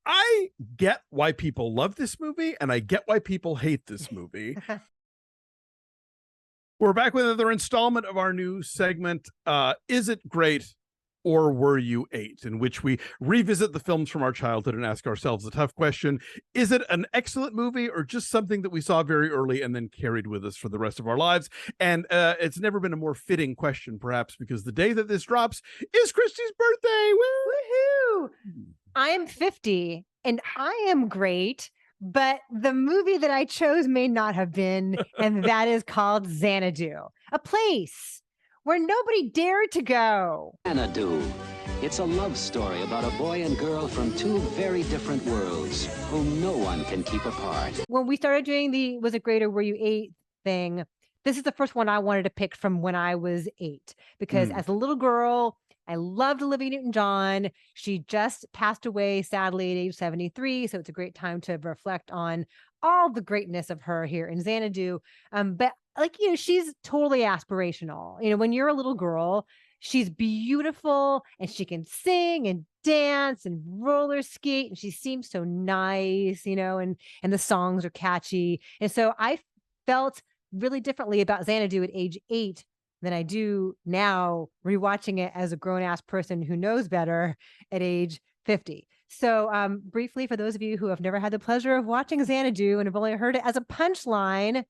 I get why people love this movie, and I get why people hate this movie. We're back with another installment of our new segment, Is It Great or Were You 8? In which we revisit the films from our childhood and ask ourselves the tough question, is it an excellent movie or just something that we saw very early and then carried with us for the rest of our lives? And it's never been a more fitting question, perhaps, because the day that this drops is Christy's birthday. Woohoo! I'm 50 and I am great, but the movie that I chose may not have been, and that is called Xanadu, a place where nobody dared to go. Xanadu. It's a love story about a boy and girl from two very different worlds whom no one can keep apart. When we started doing the Was It Great or Were You 8 thing, this is the first one I wanted to pick from when I was 8, because as a little girl, I loved Olivia Newton-John. She just passed away, sadly, at age 73. So it's a great time to reflect on all the greatness of her here in Xanadu. But she's totally aspirational. When you're a little girl, she's beautiful and she can sing and dance and roller skate. And she seems so nice, and the songs are catchy. And so I felt really differently about Xanadu at age 8 than I do now, rewatching it as a grown-ass person who knows better at age 50. So briefly, for those of you who have never had the pleasure of watching Xanadu and have only heard it as a punchline,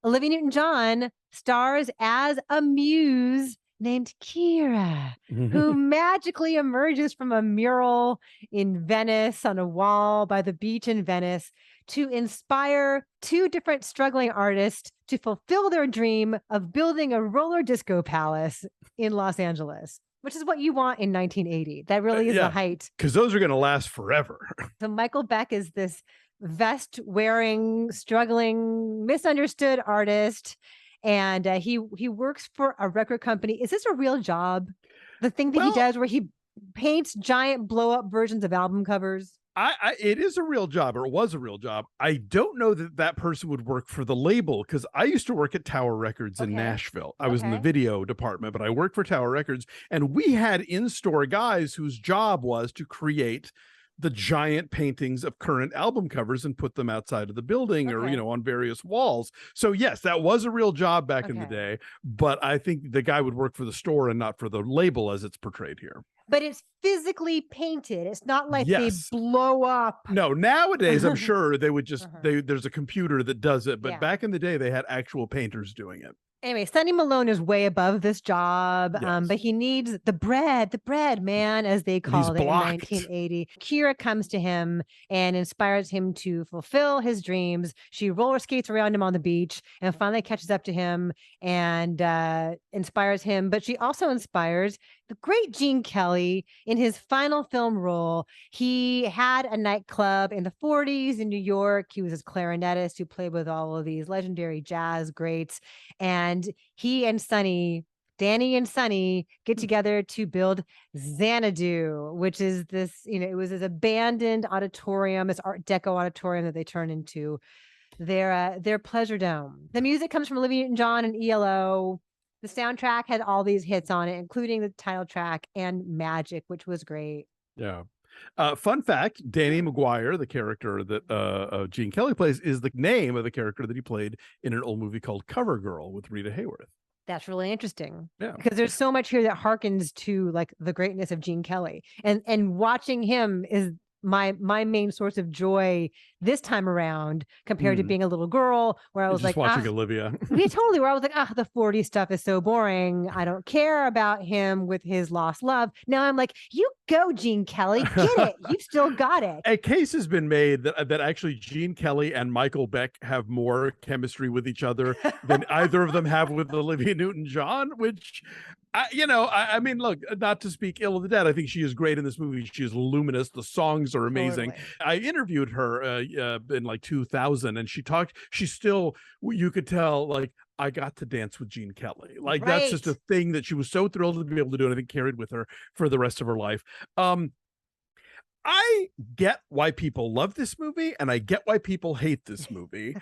Olivia Newton-John stars as a muse named Kira, who magically emerges from a mural in Venice on a wall by the beach in Venice to inspire two different struggling artists to fulfill their dream of building a roller disco palace in Los Angeles, which is what you want in 1980. That really is the height. Because those are going to last forever. So Michael Beck is this vest-wearing, struggling, misunderstood artist, and he works for a record company. Is this a real job? The thing that he does where he paints giant blow-up versions of album covers? It is a real job, or it was a real job. I don't know that person would work for the label, because I used to work at Tower Records in Nashville. I was in the video department, but I worked for Tower Records, and we had in-store guys whose job was to create the giant paintings of current album covers and put them outside of the building or, on various walls. So yes, that was a real job back in the day, but I think the guy would work for the store and not for the label as it's portrayed here. But it's physically painted. It's not like they blow up. No, nowadays I'm sure they would just, there's a computer that does it. But back in the day, they had actual painters doing it. Anyway, Sonny Malone is way above this job, but he needs the bread, man, as they called it in 1980. Kira comes to him and inspires him to fulfill his dreams. She roller skates around him on the beach and finally catches up to him and inspires him. But she also inspires the great Gene Kelly in his final film role. He had a nightclub in the 40s in New York. He was a clarinetist who played with all of these legendary jazz greats. And he and Sonny, Danny and Sonny, get together to build Xanadu, which is this, it was this abandoned auditorium, this Art Deco auditorium that they turn into their pleasure dome. The music comes from Olivia Newton-John and ELO. The soundtrack had all these hits on it, including the title track and Magic, which was great. Yeah. Fun fact, Danny McGuire, the character that Gene Kelly plays, is the name of the character that he played in an old movie called Cover Girl with Rita Hayworth. That's really interesting. Yeah. Because there's so much here that harkens to like the greatness of Gene Kelly. And watching him is my main source of joy this time around compared to being a little girl where I was just watching Olivia. Yeah, totally. Where I was like, the 40s stuff is so boring. I don't care about him with his lost love. Now I'm like, you go, Gene Kelly, get it. You've still got it. A case has been made that actually Gene Kelly and Michael Beck have more chemistry with each other than either of them have with Olivia Newton-John, which I mean, look, not to speak ill of the dead, I think she is great in this movie. She is luminous. The songs are amazing. Totally. I interviewed her in like 2000, and she still, you could tell, like, I got to dance with Gene Kelly. Like, that's just a thing that she was so thrilled to be able to do, and I think carried with her for the rest of her life. I get why people love this movie, and I get why people hate this movie.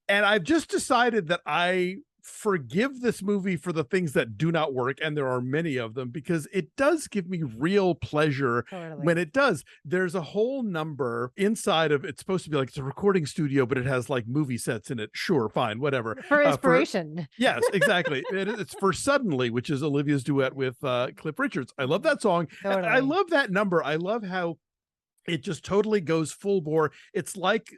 And I've just decided that I forgive this movie for the things that do not work, and there are many of them, because it does give me real pleasure when it does. There's a whole number inside of it's supposed to be like it's a recording studio, but it has like movie sets in it. Sure, fine, whatever. For inspiration. Yes, exactly. It's for Suddenly, which is Olivia's duet with Cliff Richards. I love that song. Totally. I love that number. I love how it just totally goes full bore. It's like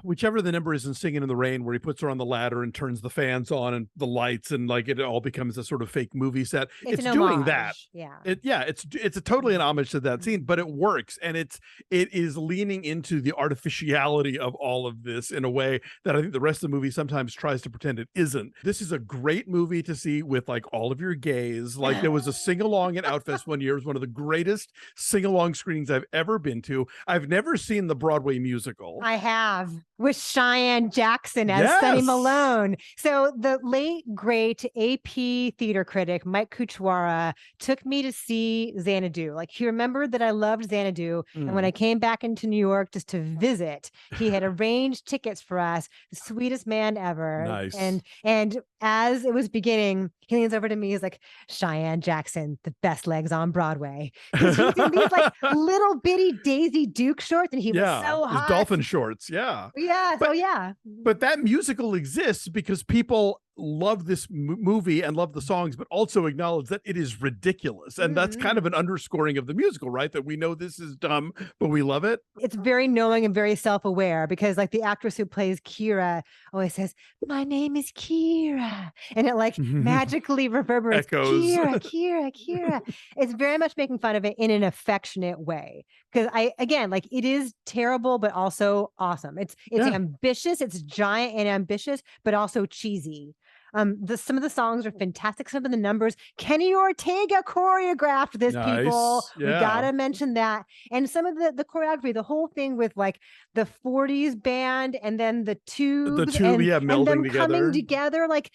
whichever the number is in Singing in the Rain, where he puts her on the ladder and turns the fans on and the lights, and like it all becomes a sort of fake movie set. It's doing that. Yeah. It's a totally an homage to that scene, but it works, and it is leaning into the artificiality of all of this in a way that I think the rest of the movie sometimes tries to pretend it isn't. This is a great movie to see with like all of your gays. Like there was a sing-along at Outfest one year. It was one of the greatest sing-along screenings I've ever been to. I've never seen the Broadway musical. I have, with Cheyenne Jackson as Sunny Malone. So the late, great AP theater critic, Mike Kuchwara, took me to see Xanadu. Like, he remembered that I loved Xanadu. And when I came back into New York just to visit, he had arranged tickets for us. The sweetest man ever. Nice. And as it was beginning, he leans over to me. He's like, Cheyenne Jackson, the best legs on Broadway. He's in these like little bitty Daisy Duke shorts, and he was so hot. His dolphin shorts. Yeah. Yeah. But that musical exists because people love this movie and love the songs, but also acknowledge that it is ridiculous. And that's kind of an underscoring of the musical, right? That we know this is dumb, but we love it. It's very knowing and very self-aware, because like the actress who plays Kira always says, my name is Kira. And it like magically reverberates. Echoes. Kira. It's very much making fun of it in an affectionate way. Because it is terrible, but also awesome. It's ambitious. It's giant and ambitious, but also cheesy. Some of the songs are fantastic. Some of the numbers, Kenny Ortega choreographed this. Nice. People, Yeah. we gotta mention that. And some of the choreography, the whole thing with like the 40s band and then the tubes, melding and them together. coming together, like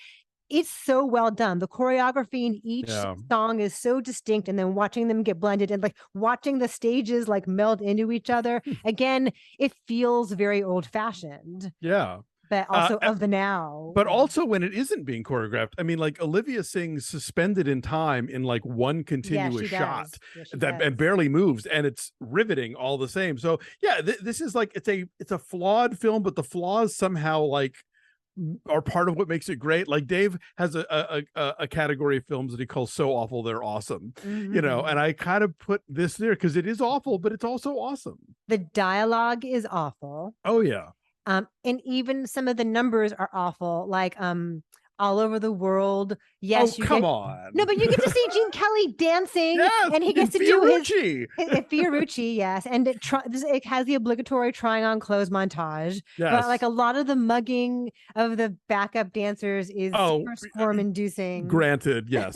it's so well done. The choreography in each song is so distinct, and then watching them get blended and like watching the stages like meld into each other. Again, it feels very old fashioned. Yeah. But also of the now. But also when it isn't being choreographed. I mean, like Olivia sings Suspended in Time in like one continuous shot and barely moves, and it's riveting all the same. So yeah, this is like it's a flawed film, but the flaws somehow like are part of what makes it great. Like Dave has a category of films that he calls So Awful They're Awesome, you know, and I kind of put this there because it is awful, but it's also awesome. The dialogue is awful. Oh yeah. And even some of the numbers are awful, like All Over the World. Yes, come on. No, but you get to see Gene Kelly dancing, and he gets to do his Fiorucci, yes, and it has the obligatory trying on clothes montage. Yes. But like a lot of the mugging of the backup dancers is super squirm inducing. Granted, yes.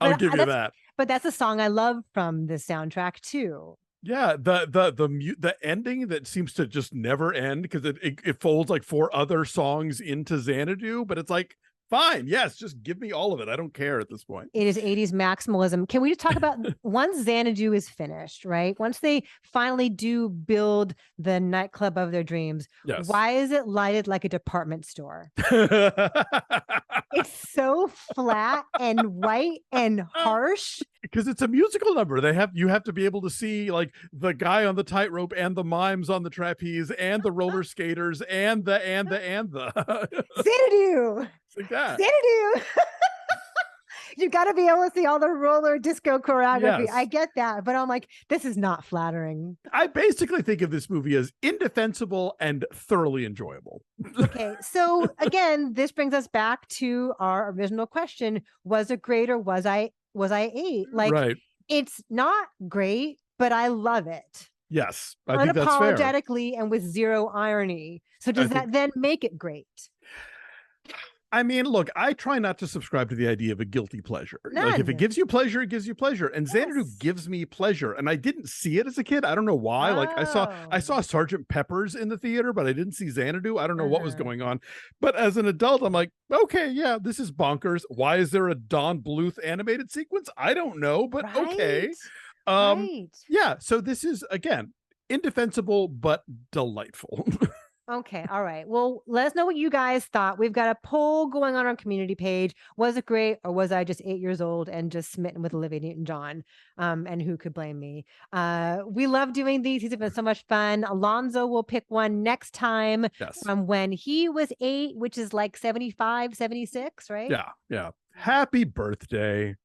I'll give you that. But that's a song I love from this soundtrack too. Yeah, the ending that seems to just never end because it folds like 4 other songs into Xanadu, but it's like, fine, yes, just give me all of it. I don't care at this point. It is 80s maximalism. Can we just talk about once Xanadu is finished, right? Once they finally do build the nightclub of their dreams, why is it lighted like a department store? It's so flat and white and harsh. Because it's a musical number. You have to be able to see like the guy on the tightrope and the mimes on the trapeze and the roller skaters and the Xanadu. Like that. Xanadu. You got to be able to see all the roller disco choreography. Yes. I get that, but I'm like, this is not flattering. I basically think of this movie as indefensible and thoroughly enjoyable. Okay, so again, this brings us back to our original question: was it great or was I 8? Like, It's not great, but I love it. Yes, I think that's fair. Unapologetically and with zero irony. So does that then make it great? I mean, look, I try not to subscribe to the idea of a guilty pleasure. None. Like if it gives you pleasure, it gives you pleasure. And Xanadu gives me pleasure. And I didn't see it as a kid. I don't know why. Like I saw Sergeant Pepper's in the theater, but I didn't see Xanadu. I don't know what was going on. But as an adult, I'm like, okay, yeah, this is bonkers. Why is there a Don Bluth animated sequence? I don't know, but okay. Yeah, so this is again indefensible but delightful. Okay. All right. Well, let us know what you guys thought. We've got a poll going on our community page. Was it great, or was I just 8 years old and just smitten with Olivia Newton-John? And who could blame me? We love doing these. These have been so much fun. Alonso will pick one next time Yes. from when he was 8, which is like 75, 76, right? Yeah. Yeah. Happy birthday.